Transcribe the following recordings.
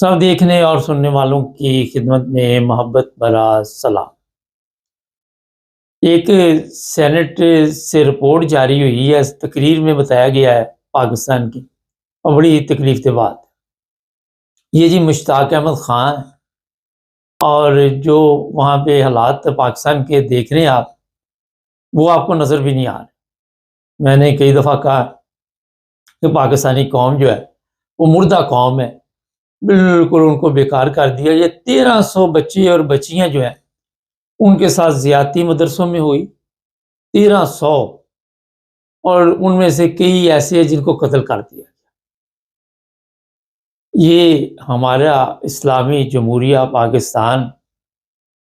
سب دیکھنے اور سننے والوں کی خدمت میں محبت بھرا سلام۔ ایک سینٹ سے رپورٹ جاری ہوئی ہے، اس تقریر میں بتایا گیا ہے پاکستان کی، اور بڑی تکلیف دہ بات یہ جی مشتاق احمد خان، اور جو وہاں پہ حالات پاکستان کے دیکھ رہے ہیں آپ، وہ آپ کو نظر بھی نہیں آ رہے۔ میں نے کئی دفعہ کہا کہ پاکستانی قوم جو ہے وہ مردہ قوم ہے، بالکل ان کو بیکار کر دیا۔ یہ 1300 بچے اور بچیاں جو ہیں ان کے ساتھ زیادتی مدرسوں میں ہوئی، 1300، اور ان میں سے کئی ایسے ہیں جن کو قتل کر دیا۔ یہ ہمارا اسلامی جمہوریہ پاکستان،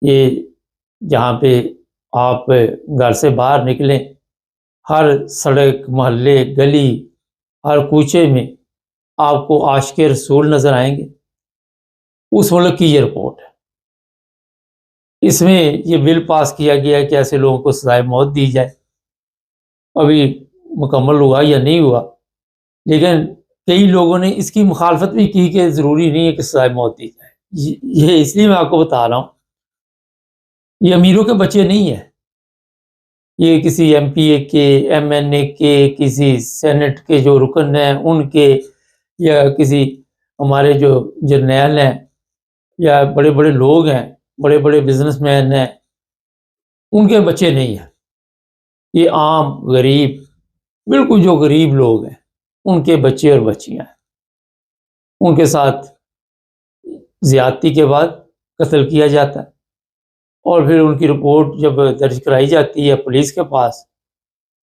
یہ جہاں پہ آپ گھر سے باہر نکلیں، ہر سڑک، محلے، گلی، ہر کوچے میں آپ کو عاشق رسول نظر آئیں گے۔ اس ملک کی یہ رپورٹ ہے۔ اس میں یہ بل پاس کیا گیا ہے کہ ایسے لوگوں کو سزائے موت دی جائے۔ ابھی مکمل ہوا یا نہیں ہوا، لیکن کئی لوگوں نے اس کی مخالفت بھی کی کہ ضروری نہیں ہے کہ سزائے موت دی جائے۔ یہ اس لیے میں آپ کو بتا رہا ہوں، یہ امیروں کے بچے نہیں ہیں، یہ کسی ایم پی اے کے، ایم این اے کے، کسی سینٹ کے جو رکن ہیں ان کے، یا کسی ہمارے جو جرنیل ہیں، یا بڑے بڑے لوگ ہیں، بڑے بڑے بزنس مین ہیں، ان کے بچے نہیں ہیں۔ یہ عام غریب، بالکل جو غریب لوگ ہیں ان کے بچے اور بچیاں ہیں۔ ان کے ساتھ زیادتی کے بعد قتل کیا جاتا ہے، اور پھر ان کی رپورٹ جب درج کرائی جاتی ہے پولیس کے پاس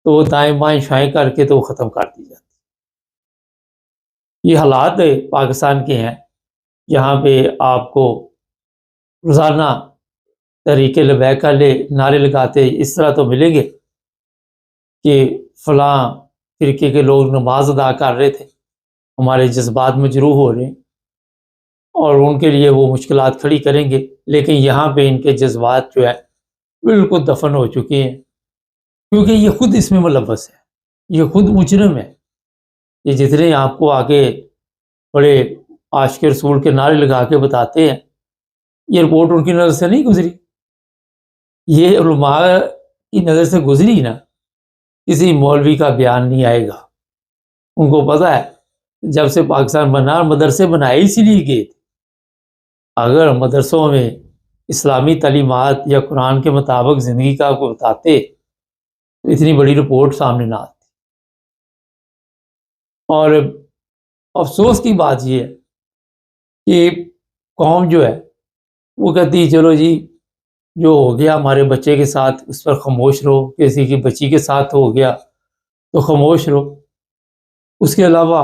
تو وہ دائیں بائیں شائیں کر کے تو وہ ختم کر دی جاتی ہے۔ یہ حالات پاکستان کے ہیں جہاں پہ آپ کو روزانہ تحریک لبیک والے نعرے لگاتے اس طرح تو ملیں گے کہ فلاں فرقے کے لوگ نماز ادا کر رہے تھے، ہمارے جذبات مجروح ہو رہے ہیں، اور ان کے لیے وہ مشکلات کھڑی کریں گے، لیکن یہاں پہ ان کے جذبات جو ہے بالکل دفن ہو چکے ہیں، کیونکہ یہ خود اس میں ملوث ہے، یہ خود مجرم ہے۔ یہ جتنے آپ کو آگے بڑے عاشق رسول کے نعرے لگا کے بتاتے ہیں، یہ رپورٹ ان کی نظر سے نہیں گزری، یہ علماء کی نظر سے گزری نا، کسی مولوی کا بیان نہیں آئے گا۔ ان کو پتہ ہے جب سے پاکستان بنا، مدرسے بنائے اسی لیے گئے تھے۔ اگر مدرسوں میں اسلامی تعلیمات یا قرآن کے مطابق زندگی کا کو بتاتے تو اتنی بڑی رپورٹ سامنے نہ آتی۔ اور افسوس کی بات یہ ہے کہ قوم جو ہے وہ کہتی چلو جی جو ہو گیا ہمارے بچے کے ساتھ اس پر خاموش رہو، کسی کی بچی کے ساتھ ہو گیا تو خاموش رہو۔ اس کے علاوہ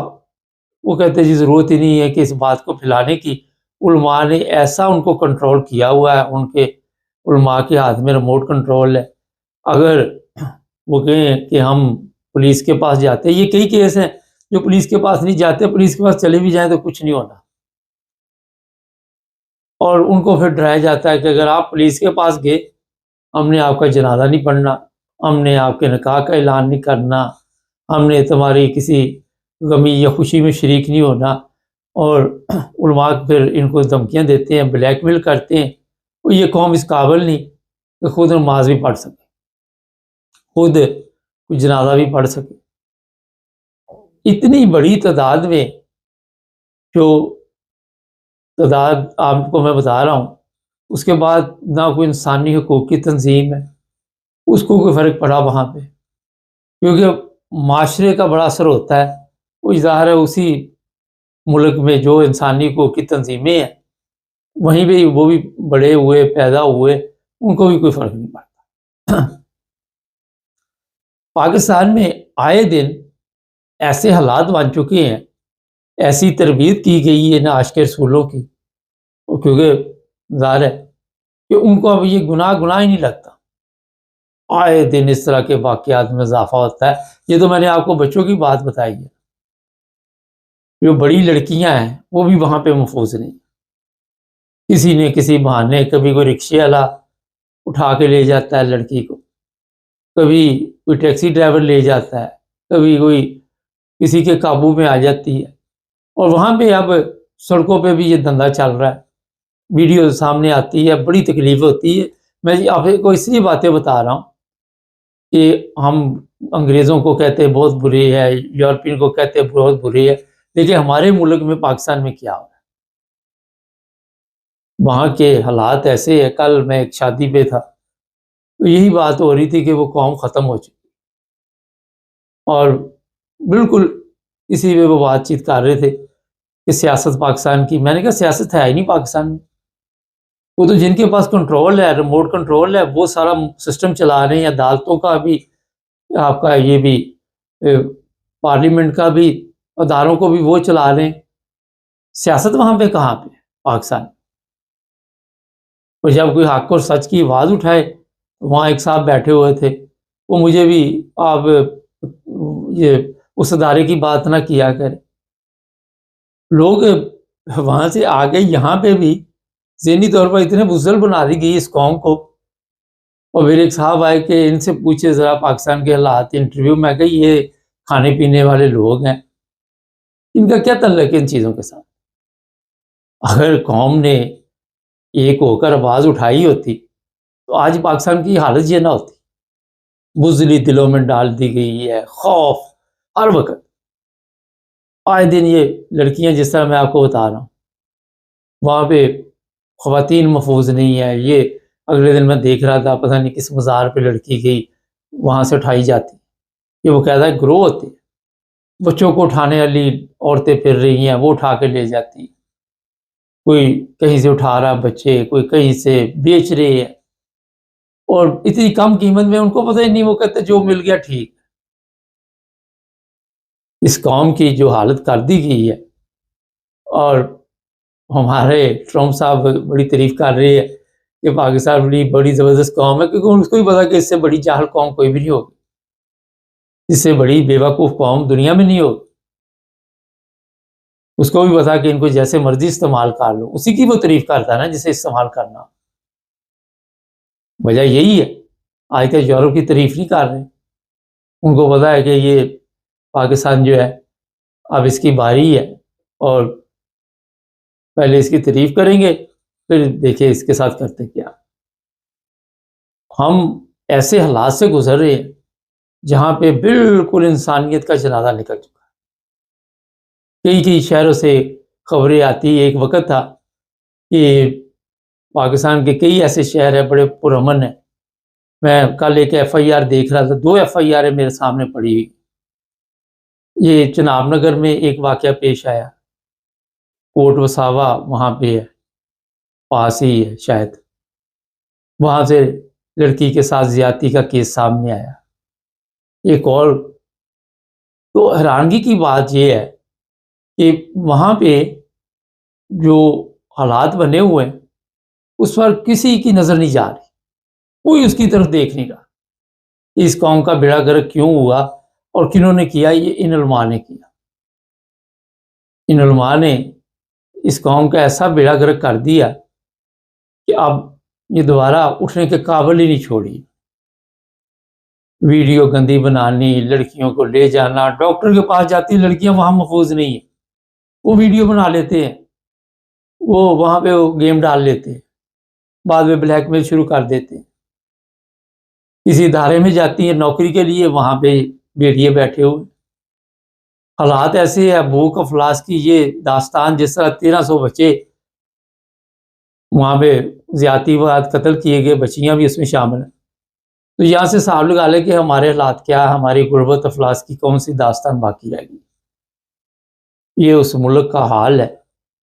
وہ کہتے جی ضرورت ہی نہیں ہے کہ اس بات کو پھیلانے کی۔ علماء نے ایسا ان کو کنٹرول کیا ہوا ہے، ان کے علماء کے ہاتھ میں ریموٹ کنٹرول ہے۔ اگر وہ کہیں کہ ہم پولیس کے پاس جاتے ہیں، یہ کئی کیس ہیں جو پولیس کے پاس نہیں جاتے، پولیس کے پاس چلے بھی جائیں تو کچھ نہیں ہونا، اور ان کو پھر ڈرایا جاتا ہے کہ اگر آپ پولیس کے پاس گئے، ہم نے آپ کا جنازہ نہیں پڑھنا، ہم نے آپ کے نکاح کا اعلان نہیں کرنا، ہم نے تمہاری کسی غمی یا خوشی میں شریک نہیں ہونا۔ اور علماء پھر ان کو دھمکیاں دیتے ہیں، بلیک میل کرتے ہیں۔ اور یہ قوم اس قابل نہیں کہ خود نماز بھی پڑھ سکے، خود کوئی جنازہ بھی پڑھ سکے۔ اتنی بڑی تعداد میں جو تعداد آپ کو میں بتا رہا ہوں، اس کے بعد نہ کوئی انسانی حقوق کی تنظیم ہے، اس کو کوئی فرق پڑا وہاں پہ، کیونکہ معاشرے کا بڑا اثر ہوتا ہے۔ وہ ظاہر ہے اسی ملک میں جو انسانی حقوق کی تنظیمیں ہیں وہیں پہ وہ بھی بڑے ہوئے، پیدا ہوئے، ان کو بھی کوئی فرق نہیں پڑتا۔ پاکستان میں آئے دن ایسے حالات بن چکے ہیں، ایسی تربیت کی گئی ہے نا عاشق رسولوں کی، کیونکہ ظاہر ہے کہ ان کو اب یہ گناہ ہی نہیں لگتا۔ آئے دن اس طرح کے واقعات میں اضافہ ہوتا ہے۔ یہ تو میں نے آپ کو بچوں کی بات بتائی ہے، جو بڑی لڑکیاں ہیں وہ بھی وہاں پہ محفوظ نہیں۔ کسی نے کسی بہانے، کبھی کوئی رکشے والا اٹھا کے لے جاتا ہے لڑکی کو، کبھی کوئی ٹیکسی ڈرائیور لے جاتا ہے، کبھی کوئی کسی کے قابو میں آ جاتی ہے، اور وہاں پہ اب سڑکوں پہ بھی یہ دھندا چل رہا ہے، ویڈیو سامنے آتی ہے، بڑی تکلیف ہوتی ہے۔ میں آپ کو اس لیے باتیں بتا رہا ہوں کہ ہم انگریزوں کو کہتے ہیں بہت بری ہے، یورپین کو کہتے ہیں بہت بری ہے، لیکن ہمارے ملک میں پاکستان میں کیا ہو رہا ہے، وہاں کے حالات ایسے ہیں۔ کل میں ایک شادی پہ تھا تو یہی بات ہو رہی تھی کہ وہ قوم ختم ہو چکی، اور بالکل اسی پہ وہ بات چیت کر رہے تھے کہ سیاست پاکستان کی۔ میں نے کہا سیاست ہے ہی نہیں پاکستان میں، وہ تو جن کے پاس کنٹرول ہے، ریموٹ کنٹرول ہے، وہ سارا سسٹم چلا رہے ہیں، عدالتوں کا بھی، آپ کا یہ بھی پارلیمنٹ کا بھی، اداروں کو بھی وہ چلا رہے ہیں۔ سیاست وہاں پہ کہاں پہ پاکستان؟ اور جب کوئی حق اور سچ کی آواز اٹھائے، وہاں ایک صاحب بیٹھے ہوئے تھے، وہ مجھے بھی آپ یہ اس ادارے کی بات نہ کیا کرے، لوگ وہاں سے آگے یہاں پہ بھی ذہنی طور پر اتنے بزدل بنا دی گئی اس قوم کو۔ اور پھر ایک صاحب آئے کہ ان سے پوچھے ذرا پاکستان کے حالات، انٹرویو میں کہ یہ کھانے پینے والے لوگ ہیں، ان کا کیا تعلق ہے ان چیزوں کے ساتھ؟ اگر قوم نے ایک ہو کر آواز اٹھائی ہوتی تو آج پاکستان کی حالت یہ نہ ہوتی۔ بزدلی دلوں میں ڈال دی گئی ہے، خوف ہر وقت، آئے دن یہ لڑکیاں جس طرح میں آپ کو بتا رہا ہوں، وہاں پہ خواتین محفوظ نہیں ہے۔ یہ اگلے دن میں دیکھ رہا تھا، پتہ نہیں کس مزار پہ لڑکی گئی، وہاں سے اٹھائی جاتی، یہ وہ کہتا ہے گروہ ہوتے ہیں، بچوں کو اٹھانے والی عورتیں پھر رہی ہیں، وہ اٹھا کے لے جاتی، کوئی کہیں سے اٹھا رہا بچے، کوئی کہیں سے بیچ رہے ہیں، اور اتنی کم قیمت میں، ان کو پتہ ہی نہیں، وہ کہتے جو مل گیا ٹھیک۔ اس قوم کی جو حالت کر دی گئی ہے، اور ہمارے ٹرمپ صاحب بڑی تعریف کر رہے ہیں کہ پاکستان بڑی زبردست قوم ہے، کیونکہ اس کو بھی پتا کہ اس سے بڑی جاہل قوم کوئی بھی نہیں ہوگی، اس سے بڑی بیوقوف قوم دنیا میں نہیں ہوگی۔ اس کو بھی پتا کہ ان کو جیسے مرضی استعمال کر لو، اسی کی وہ تعریف کرتا ہے نا جسے استعمال کرنا۔ وجہ یہی ہے، آج تک یورپ کی تعریف نہیں کر رہے، ان کو پتا ہے کہ یہ پاکستان جو ہے اب اس کی باری ہے، اور پہلے اس کی تعریف کریں گے، پھر دیکھیں اس کے ساتھ کرتے کیا۔ ہم ایسے حالات سے گزر رہے ہیں جہاں پہ بالکل انسانیت کا جنازہ نکل چکا ہے۔ کئی شہروں سے خبریں آتی، ایک وقت تھا کہ پاکستان کے کئی ایسے شہر ہیں بڑے پرامن ہیں۔ میں کل ایک ایف آئی آر دیکھ رہا تھا، 2 ایف آئی آر میرے سامنے پڑی ہوئی۔ یہ چناب نگر میں ایک واقعہ پیش آیا، کوٹ وساوا وہاں پہ ہے، پاس ہی ہے شاید، وہاں سے لڑکی کے ساتھ زیادتی کا کیس سامنے آیا۔ ایک اور تو حیرانگی کی بات یہ ہے کہ وہاں پہ جو حالات بنے ہوئے ہیں اس پر کسی کی نظر نہیں جا رہی، کوئی اس کی طرف دیکھ نہیں رہا کہ اس قوم کا بیڑا گرک کیوں ہوا اور کنہوں نے کیا۔ یہ ان علماء نے کیا، ان علماء نے اس قوم کا ایسا بیڑا گرک کر دیا کہ اب یہ دوبارہ اٹھنے کے قابل ہی نہیں چھوڑی۔ ویڈیو گندی بنانی، لڑکیوں کو لے جانا، ڈاکٹر کے پاس جاتی لڑکیاں وہاں محفوظ نہیں ہیں، وہ ویڈیو بنا لیتے ہیں، وہ وہاں پہ وہ گیم ڈال لیتے ہیں، بعد میں بلیک میل شروع کر دیتے ہیں۔ کسی ادارے میں جاتی ہیں نوکری کے لیے، وہاں پہ بیٹیاں بیٹھے ہوئے، حالات ایسے ہیں۔ بھوک افلاس کی یہ داستان، جس طرح 1300 بچے وہاں پہ زیادتی واد قتل کیے گئے، بچیاں بھی اس میں شامل ہیں، تو یہاں سے صاحب لگا لے کہ ہمارے حالات کیا، ہماری غربت افلاس کی کون سی داستان باقی رہ گئی۔ یہ اس ملک کا حال ہے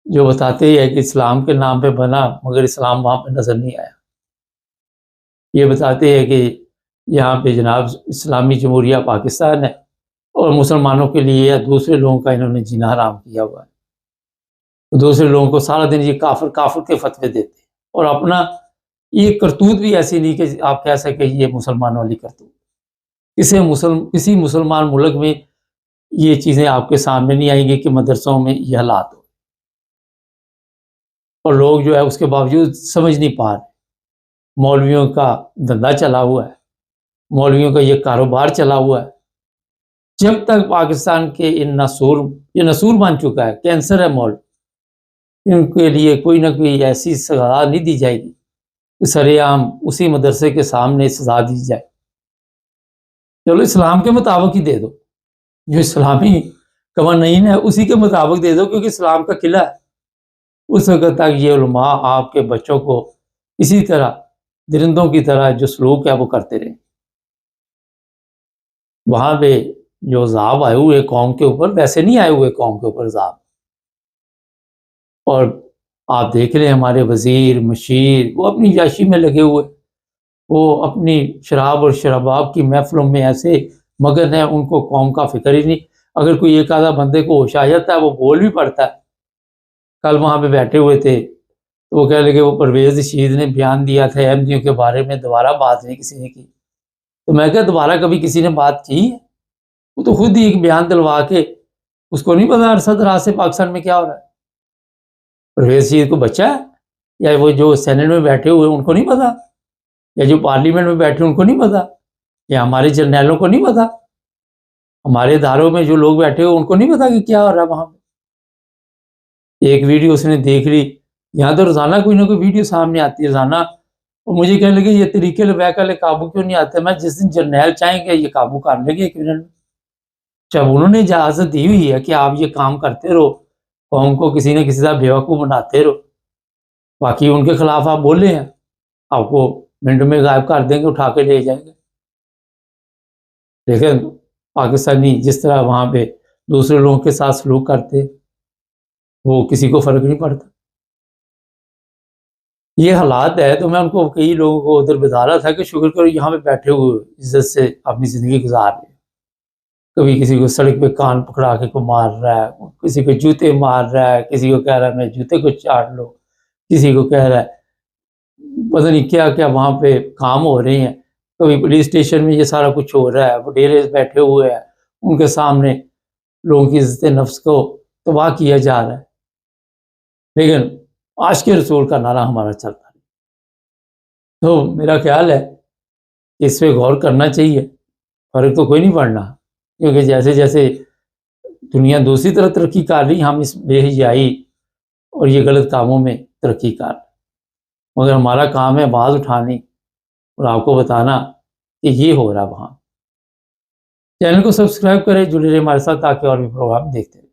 جو بتاتے ہی ہے کہ اسلام کے نام پہ بنا مگر اسلام وہاں پہ نظر نہیں آیا۔ یہ بتاتے ہیں کہ یہاں پہ جناب اسلامی جمہوریہ پاکستان ہے، اور مسلمانوں کے لیے یا دوسرے لوگوں کا انہوں نے جینا حرام کیا ہوا ہے۔ دوسرے لوگوں کو سارا دن یہ کافر کافر کے فتوے دیتے ہیں، اور اپنا یہ کرتوت بھی ایسی نہیں کہ آپ کہہ سکیں یہ مسلمانوں والی کرتوت۔ کسی مسلمان ملک میں یہ چیزیں آپ کے سامنے نہیں آئیں گی کہ مدرسوں میں یہ حالات ہو، اور لوگ جو ہے اس کے باوجود سمجھ نہیں پا رہے۔ مولویوں کا دھندا چلا ہوا ہے، مولویوں کا یہ کاروبار چلا ہوا ہے۔ جب تک پاکستان کے ان ناسور، یہ ناسور بن چکا ہے، کینسر ہے مولوی، ان کے لیے کوئی نہ کوئی ایسی سزا نہیں دی جائے گی کہ سر عام اسی مدرسے کے سامنے سزا دی جائے. چلو اسلام کے مطابق ہی دے دو، جو اسلامی قوانین ہے اسی کے مطابق دے دو، کیونکہ اسلام کا قلعہ ہے. اس وقت تک یہ علماء آپ کے بچوں کو اسی طرح درندوں کی طرح جو سلوک ہے وہ کرتے رہے. وہاں پہ جو عذاب آئے ہوئے قوم کے اوپر ویسے نہیں آئے ہوئے قوم کے اوپر عذاب. اور آپ دیکھ لیں ہمارے وزیر مشیر وہ اپنی عیاشی میں لگے ہوئے، وہ اپنی شراب اور شراباب کی محفلوں میں ایسے مگن ہیں، ان کو قوم کا فکر ہی نہیں. اگر کوئی ایک آدھا بندے کو ہوش آ جاتا ہے وہ بول بھی پڑتا ہے. کل وہاں پہ بیٹھے ہوئے تھے تو وہ کہہ لگے وہ پرویز رشید نے بیان دیا تھا احمدیوں کے بارے میں، دوبارہ بات نہیں کسی نے کی. تو میں کہا دوبارہ کبھی کسی نے بات کی ہے؟ وہ تو خود ہی ایک بیان دلوا کے، اس کو نہیں پتا ارشد راز سے پاکستان میں کیا ہو رہا ہے. پرویز رشید کو بچہ ہے، یا وہ جو سینٹ میں بیٹھے ہوئے ان کو نہیں پتا، یا جو پارلیمنٹ میں بیٹھے ان کو نہیں پتا، یا ہمارے جرنیلوں کو نہیں پتا، ہمارے اداروں میں جو لوگ بیٹھے ہوئے ان کو نہیں پتا کہ کیا ہو رہا ہے وہاں پہ. ایک ویڈیو اس نے دیکھ لی، یہاں تو روزانہ کوئی نہ کوئی ویڈیو سامنے آتی ہے روزانہ. اور مجھے کہنے لگے یہ طریقے لبیک والے قابو کیوں نہیں آتے؟ میں جس دن جرنیل چاہیں گے یہ قابو کر لیں گے ایک منٹ میں. جب انہوں نے اجازت دی ہوئی ہے کہ آپ یہ کام کرتے رہو، قوم کو کسی نہ کسی طرح بیوقوف بناتے رہو، باقی ان کے خلاف آپ بولے ہیں، آپ کو منٹ میں غائب کر دیں گے، اٹھا کے لے جائیں گے. لیکن پاکستانی جس طرح وہاں پہ دوسرے لوگوں کے ساتھ سلوک کرتے وہ کسی کو فرق نہیں پڑتا. یہ حالات ہے. تو میں ان کو کئی لوگوں کو ادھر بتا رہا تھا کہ شکر کرو یہاں پہ بیٹھے ہوئے عزت سے اپنی زندگی گزار رہے. کبھی کسی کو سڑک پہ کان پکڑا کے کو مار رہا ہے، کسی کو جوتے مار رہا ہے، کسی کو کہہ رہا ہے میں جوتے کو چاٹ لو، کسی کو کہہ رہا ہے پتہ نہیں کیا کیا وہاں پہ کام ہو رہے ہیں. کبھی پولیس اسٹیشن میں یہ سارا کچھ ہو رہا ہے، وہ ڈیرے بیٹھے ہوئے ہیں، ان کے سامنے لوگوں کی عزت نفس کو تباہ کیا جا رہا ہے. لیکن عاشق رسول کا نعرہ ہمارا چلتا ہے. تو میرا خیال ہے کہ اس پہ غور کرنا چاہیے. فرق تو کوئی نہیں پڑنا، کیونکہ جیسے جیسے دنیا دوسری طرح ترقی کر رہی ہم اس بے حیائی اور یہ غلط کاموں میں ترقی کر رہے. مگر ہمارا کام ہے آواز اٹھانی اور آپ کو بتانا کہ یہ ہو رہا وہاں. چینل کو سبسکرائب کریں، جڑے رہے ہمارے ساتھ تاکہ اور بھی پروگرام دیکھتے رہیں.